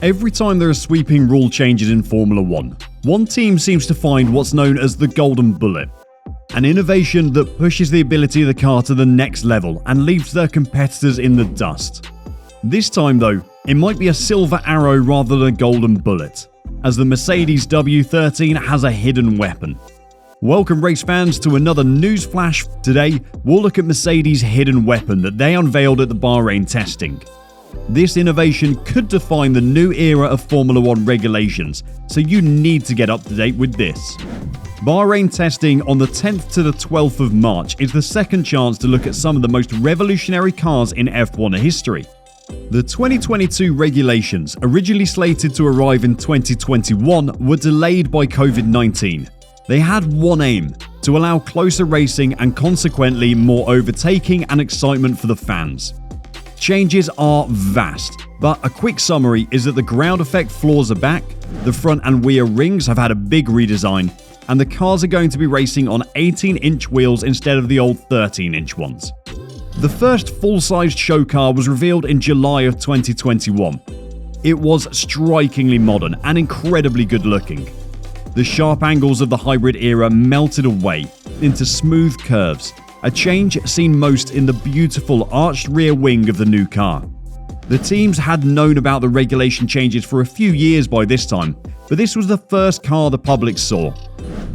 Every time there are sweeping rule changes in Formula 1, one team seems to find what's known as the golden bullet. An innovation that pushes the ability of the car to the next level and leaves their competitors in the dust. This time though, it might be a silver arrow rather than a golden bullet, as the Mercedes W13 has a hidden weapon. Welcome race fans to another news flash. Today, we'll look at Mercedes' hidden weapon that they unveiled at the Bahrain testing. This innovation could define the new era of Formula 1 regulations, so you need to get up to date with this. Bahrain testing on the 10th to the 12th of March is the second chance to look at some of the most revolutionary cars in F1 history. The 2022 regulations, originally slated to arrive in 2021, were delayed by COVID-19. They had one aim: to allow closer racing and consequently more overtaking and excitement for the fans. Changes are vast, but a quick summary is that the ground effect floors are back, the front and rear rings have had a big redesign, and the cars are going to be racing on 18-inch wheels instead of the old 13-inch ones. The first full-sized show car was revealed in July of 2021. It was strikingly modern and incredibly good looking. The sharp angles of the hybrid era melted away into smooth curves, a change seen most in the beautiful arched rear wing of the new car. The teams had known about the regulation changes for a few years by this time, but this was the first car the public saw.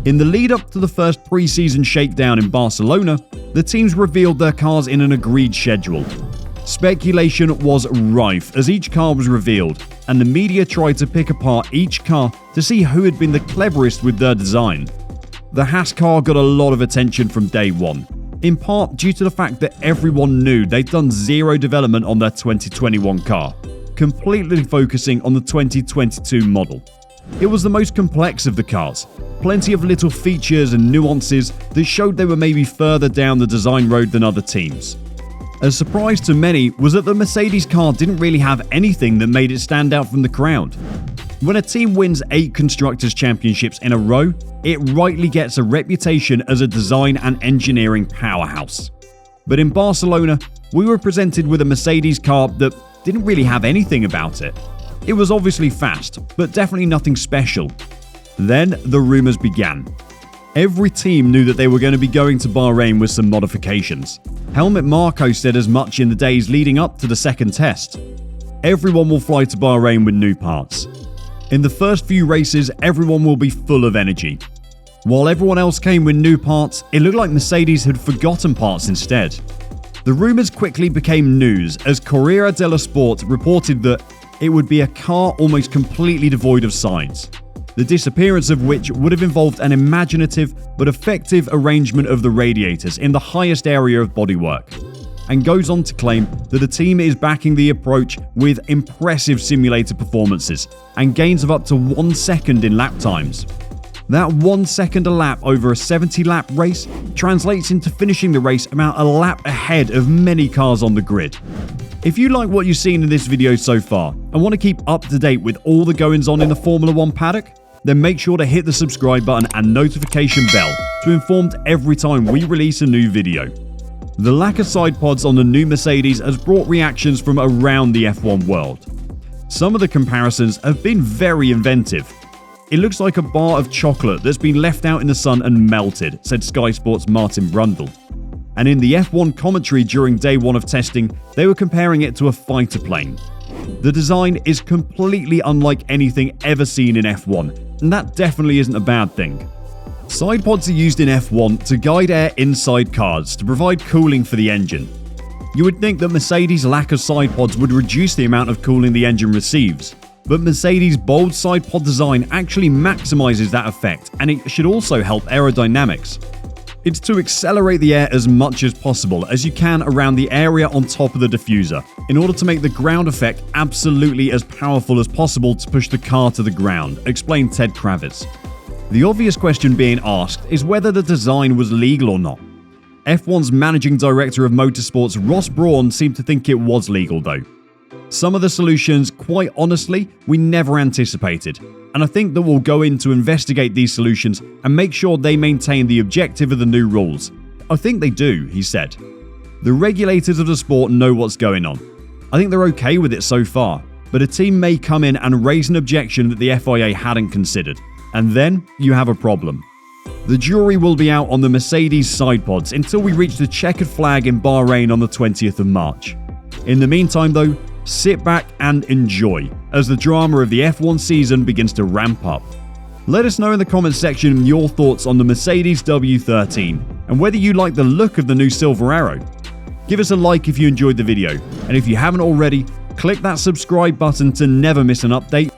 In the lead up to the first pre-season shakedown in Barcelona, the teams revealed their cars in an agreed schedule. Speculation was rife as each car was revealed, and the media tried to pick apart each car to see who had been the cleverest with their design. The Haas car got a lot of attention from day one, in part due to the fact that everyone knew they'd done zero development on their 2021 car, completely focusing on the 2022 model. It was the most complex of the cars, plenty of little features and nuances that showed they were maybe further down the design road than other teams. A surprise to many was that the Mercedes car didn't really have anything that made it stand out from the crowd. When a team wins 8 Constructors' Championships in a row, it rightly gets a reputation as a design and engineering powerhouse. But in Barcelona, we were presented with a Mercedes car that didn't really have anything about it. It was obviously fast, but definitely nothing special. Then the rumours began. Every team knew that they were going to be going to Bahrain with some modifications. Helmut Marko said as much in the days leading up to the second test. Everyone will fly to Bahrain with new parts. In the first few races, everyone will be full of energy. While everyone else came with new parts, it looked like Mercedes had forgotten parts instead. The rumours quickly became news as Corriere dello Sport reported that it would be a car almost completely devoid of sides, the disappearance of which would have involved an imaginative but effective arrangement of the radiators in the highest area of bodywork, and goes on to claim that the team is backing the approach with impressive simulator performances and gains of up to 1 second in lap times. That 1 second a lap over a 70-lap race translates into finishing the race about a lap ahead of many cars on the grid. If you like what you've seen in this video so far and want to keep up to date with all the goings on in the Formula 1 paddock, then make sure to hit the subscribe button and notification bell to be informed every time we release a new video. The lack of side pods on the new Mercedes has brought reactions from around the F1 world. Some of the comparisons have been very inventive. It looks like a bar of chocolate that's been left out in the sun and melted, said Sky Sports' Martin Brundle. And in the F1 commentary during day one of testing, they were comparing it to a fighter plane. The design is completely unlike anything ever seen in F1, and that definitely isn't a bad thing. Side pods are used in F1 to guide air inside cars to provide cooling for the engine. You would think that Mercedes' lack of side pods would reduce the amount of cooling the engine receives, but Mercedes' bold side pod design actually maximizes that effect, and it should also help aerodynamics. It's to accelerate the air as much as possible as you can around the area on top of the diffuser, in order to make the ground effect absolutely as powerful as possible to push the car to the ground, explained Ted Kravitz. The obvious question being asked is whether the design was legal or not. F1's managing director of motorsports Ross Brawn seemed to think it was legal though. Some of the solutions, quite honestly, we never anticipated, and I think that we'll go in to investigate these solutions and make sure they maintain the objective of the new rules. I think they do, he said. The regulators of the sport know what's going on. I think they're okay with it so far, but a team may come in and raise an objection that the FIA hadn't considered, and then you have a problem. The jury will be out on the Mercedes side pods until we reach the checkered flag in Bahrain on the 20th of March. In the meantime though, sit back and enjoy as the drama of the F1 season begins to ramp up. Let us know in the comments section your thoughts on the Mercedes W13 and whether you like the look of the new Silver Arrow. Give us a like if you enjoyed the video, and if you haven't already, click that subscribe button to never miss an update.